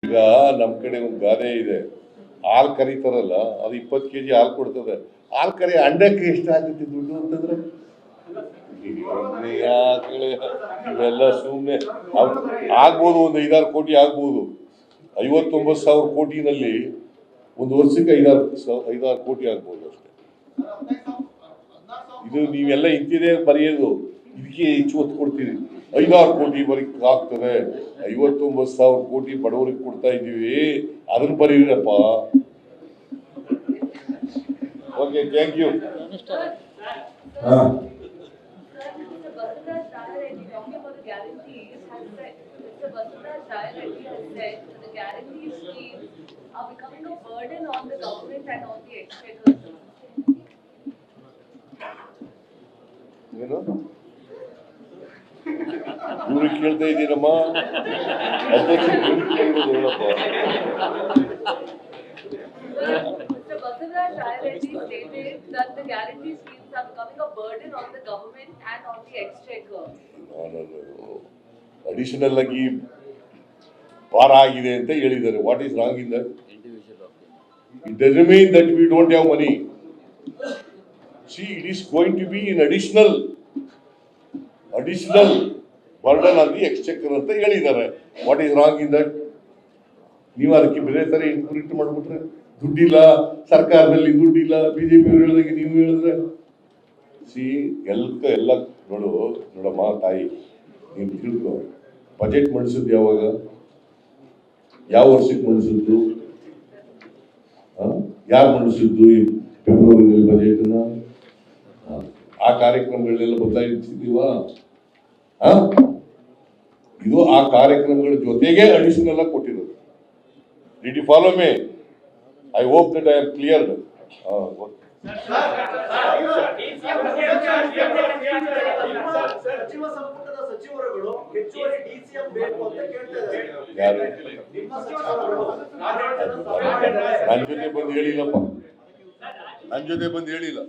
ಈಗ ನಮ್ಮ ಕಡೆ ಒಂದು ಗಾದೆ ಇದೆ, ಹಾಲು ಕರೀತಾರಲ್ಲ ಅದು 20 kg ಹಾಲು ಕೊಡ್ತದೆ. ಹಾಲು ಕರಿ ಅಂಡಕ್ಕೆ ಎಷ್ಟು ಆಗುತ್ತೆ ದುಡ್ಡು ಅಂತಂದ್ರೆ ಇವೆಲ್ಲ ಸುಮ್ಮನೆ ಆಗ್ಬೋದು. ಒಂದು 5-6 ಕೋಟಿ ಆಗ್ಬೋದು. 59,000 ಕೋಟಿನಲ್ಲಿ ಒಂದು ವರ್ಷಕ್ಕೆ 5-6 ಕೋಟಿ ಆಗ್ಬೋದು ಅಷ್ಟೇ. ಇದು ನೀವೆಲ್ಲ ಇಂತಿದೆ ಬರೆಯೋದು, ಇದಕ್ಕೆ ಹೆಚ್ಚು ಒತ್ತು ಕೊಡ್ತೀರಿ. 5-6 ಕೋಟಿ ಬರೀಕ್ ಆಗ್ತದೆ, 59,000 ಕೋಟಿ ಬಡವರಿಗೆ ಕೊಡ್ತಾ ಇದ್ದೀವಿ, ಅದನ್ನ ಬರೀರಪ್ಪ. Okay, thank you. ಏನು ಇವ್ರಿಗೆ ಕೇಳ್ತಾ ಇದ್ದೀರಮ್ಮ? ಅಧ್ಯಕ್ಷ ಕೇಳಿರೋದು ಹೇಳಪ್ಪ. Mr. Basuraj Reddy stated that the guarantee schemes are becoming a burden on the government and on the exchequer. Additional ಆಗಿ ಭಾರ ಆಗಿದೆ ಅಂತ ಹೇಳಿದ್ದಾರೆ. What is wrong in that? It doesn't mean that we don't have money. See, it is going to be an additional burden on the exchequer ಅಂತ ಹೇಳಿದ್ದಾರೆ. What is wrong in that? ನೀವು ಅದಕ್ಕೆ ಬೇರೆ ತರ ಇಂಟರ್ಪ್ರಿಟ್ ಮಾಡ್ಬಿಟ್ರೆ, ದುಡ್ಡಿಲ್ಲ ಸರ್ಕಾರದಲ್ಲಿ, ದುಡ್ಡಿಲ್ಲ ಬಿಜೆಪಿ ಅವ್ರು ಹೇಳಿದಾಗೆ ನೀವು ಹೇಳಿದ್ರೆ ಸಿ ಎಲ್ಲ ನೋಡಮ್ಮ ತಾಯಿ, ನೀನು ತಿಳ್ಕೊ. ಬಜೆಟ್ ಮಂಡಿಸಿದ್ದು ಯಾವಾಗ, ಯಾವ ವರ್ಷಕ್ಕೆ ಮಂಡಿಸಿದ್ದು, ಯಾರು ಮಂಡಿಸಿದ್ದು? ಫೆಬ್ರವರಿನಲ್ಲಿ ಬಜೆಟ್ನ ಆ ಕಾರ್ಯಕ್ರಮಗಳನ್ನೆಲ್ಲ ಬದಲಾಯಿಸಿದೀವಾ? ಇದು ಆ ಕಾರ್ಯಕ್ರಮಗಳ ಜೊತೆಗೆ ಅಡಿಷನಲ್ ಆಗಿ ಕೊಟ್ಟಿರೋದು. Did you follow me? I hope that I am clear. ಸಚಿವ ಸಂಪುಟದ ಸಚಿವರುಗಳು ಹೆಚ್ಚುವರಿ ಡಿಸಿಎಂ ಬೇಕು ಅಂತ ಕೇಳ್ತಿದ್ದಾರೆ. ಯಾರು ನಿಮ್ಮ ಸಚಿವರುಗಳು ನನ್ನ ಜೊತೆ ಬಂದು ಹೇಳಿಲ್ಲಪ್ಪ, ನನ್ನ ಜೊತೆ ಬಂದು ಹೇಳಿಲ್ಲ.